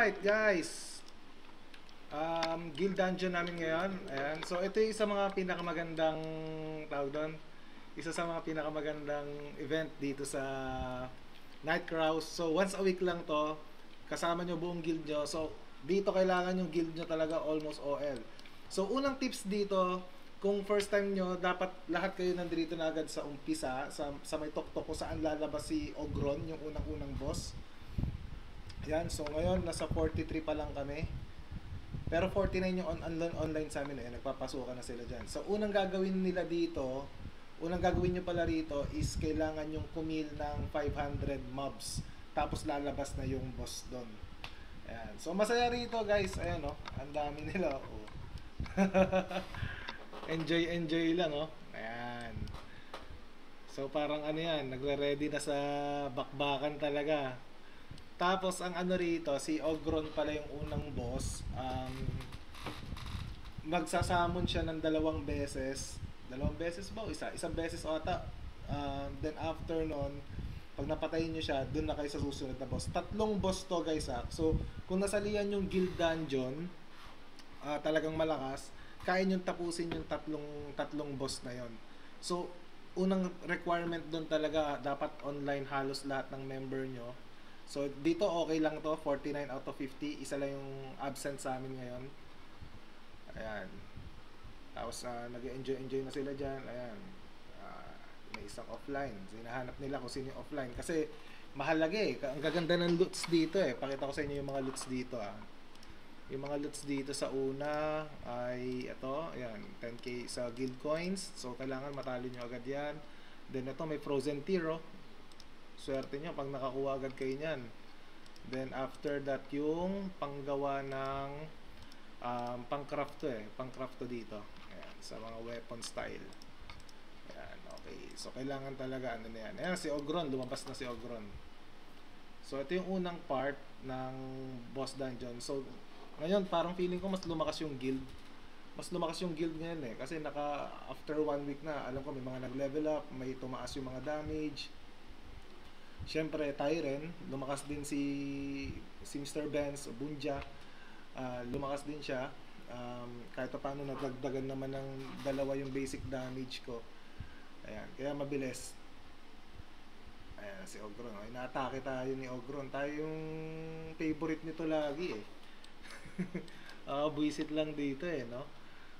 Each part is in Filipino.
Alright guys, guild dungeon namin ngayon. Ayan. So ito yung isa mga pinakamagandang tawag doon. Isa sa mga pinakamagandang event dito sa Night Crows. So once a week lang to. Kasama nyo buong guild nyo. So dito kailangan yung guild nyo talaga almost OL. So unang tips dito, kung first time nyo, dapat lahat kayo nandito na agad sa umpisa, sa may tuktok kung saan lalabas si Ogron, yung unang-unang boss. Yan, so ngayon nasa 43 pa lang kami. Pero 49 yung online sa amin eh, nagpapasukan na sila dyan. So unang gagawin nila dito, unang gagawin nyo pala rito is kailangan yung kumil ng 500 mobs. Tapos lalabas na yung boss doon. Ayan. So masaya rito guys, ayan oh, ang dami nila oh. Enjoy lang oh. Ayan. So parang ano yan, nagre-ready na sa bakbakan talaga. Tapos ang ano rito, si Ogron pala yung unang boss. Magsasamon siya ng dalawang beses. Dalawang beses ba o isa? Isang beses ata. Then after nun, pag napatayin nyo siya, dun na kayo sa susunod na boss. Tatlong boss to guys ha. So kung nasalihan yung guild dungeon, talagang malakas, kaya nyo tapusin yung tatlong boss na yon. So unang requirement dun talaga, dapat online halos lahat ng member nyo. So dito okay lang to, 49 out of 50. Isa lang yung absent sa amin ngayon. Ayan. Tapos nag-enjoy na sila dyan. Ayan. May isang offline. Hinahanap nila kung sino yung offline. Kasi mahalaga eh. Ang gaganda ng loots dito eh. Pakita ko sa inyo yung mga loots dito ah. Yung mga loots dito sa una ay ito. Ayan. 10k sa guild coins. So kailangan matalo nyo agad yan. Then ito may frozen tier oh. Swerte nyo pag nakakuha agad kayo nyan. Then after that yung panggawa ng pangcraft to eh. Pangcraft to dito. Ayan, sa mga weapon style. Ayan, okay. So kailangan talaga ano na yan. Ayan si Ogron, lumabas na si Ogron. So ito yung unang part ng boss dungeon. So ngayon parang feeling ko mas lumakas yung guild. Mas lumakas yung guild ngayon eh. Kasi after 1 week na, alam ko may mga nag-level up, may tumaas yung mga damage. Siyempre, Tyren, lumakas din si Mr. Benz o Bunja. Lumakas din siya. Kahit paano nagdagdagan naman ng dalawa yung basic damage ko. Ayan, kaya mabilis. Ayan, si Ogron. Ay, na-atake tayo ni Ogron. Tayo yung favorite nito lagi eh. Buisit lang dito eh, no?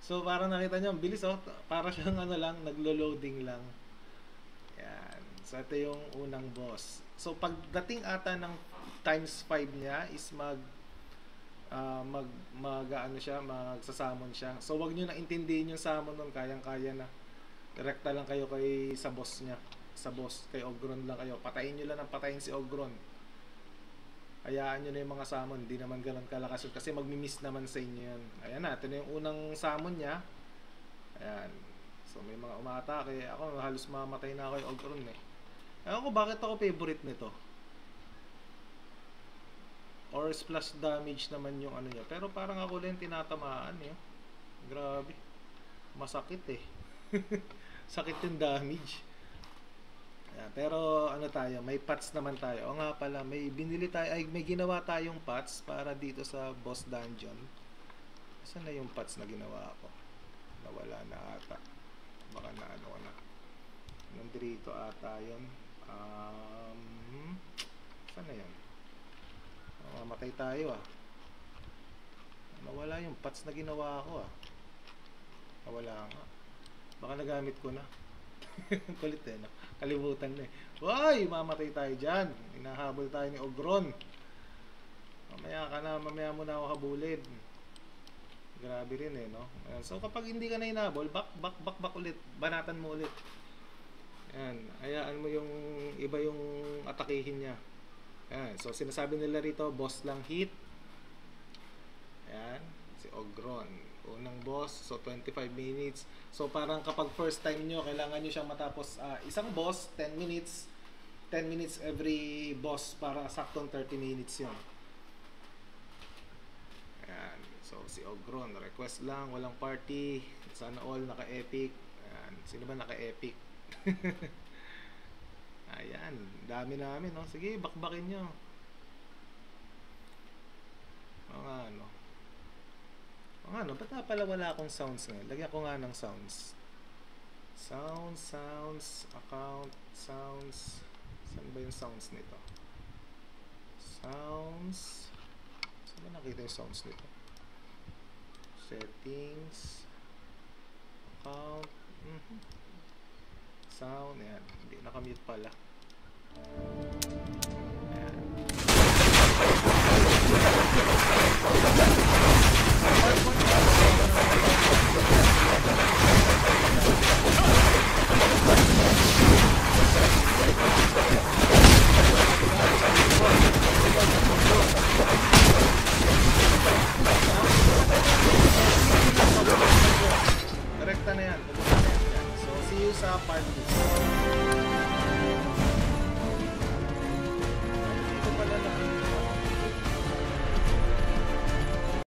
So, parang nakita nyo, ang bilis oh. Para siyang ano lang, naglo-loading lang. Ayan. So ito yung unang boss. So pagdating ata ng times 5 niya is magsasamon siya. So wag niyo na intindihin yung summon nun, kayang-kaya na. Direkta lang kayo sa boss niya. Sa boss kay Ogron lang kayo. Patayin niyo lang ng patayin si Ogron. Hayaan niyo na yung mga summon, hindi naman ganoon kalakas yun kasi magmi-miss naman sa inyo yan. Ayan na, ito na yung unang summon niya. Ayan. So may mga umaatake. Ako halos mamatay na ako yung Ogron eh. Ewan ko bakit ako favorite nito. Or splash damage naman yung ano niya. Pero parang ako din tinatamaan eh. Grabe. Masakit eh. Sakit yung damage. Ayan, pero ano tayo, may pots naman tayo. O nga pala, may ginawa tayong pots para dito sa boss dungeon. Saan na yung pots na ginawa ko? Nawala na ata. Baka na ano na. Nandito ata yun. Saan na yan? Mamatay tayo ah. Nawala yung pots na ginawa ko ah. Nawala nga. Baka nagamit ko na. Kulit eh no? Kalimutan na eh. Hoy! Mamatay tayo dyan. Hinahabol tayo ni Ogron. Mamaya mo na ako habulin. Grabe rin eh no. So kapag hindi ka na hinahabol, back ulit. Banatan mo ulit. Ayan, hayaan mo yung iba yung atakihin niya. Ayan, so sinasabi nila rito, boss lang hit. Ayan, si Ogron. Unang boss, so 25 minutes. So parang kapag first time nyo, kailangan nyo siyang matapos isang boss, 10 minutes. 10 minutes every boss para saktong 30 minutes yun. Ayan, so si Ogron, request lang, walang party. Sana all naka-epic. Ayan, sino ba naka-epic? Ayan, dami namin no? Sige, bakbakin nyo. ano, ba't nga pala wala akong sounds ngayon? Lagyan ko nga ng sounds. Sounds, account, sounds. Saan ba yung sounds nito? Sounds. Saan ba nakita yung sounds nito? Settings. Account. Sound. Ayan. Hindi, nakamute pala.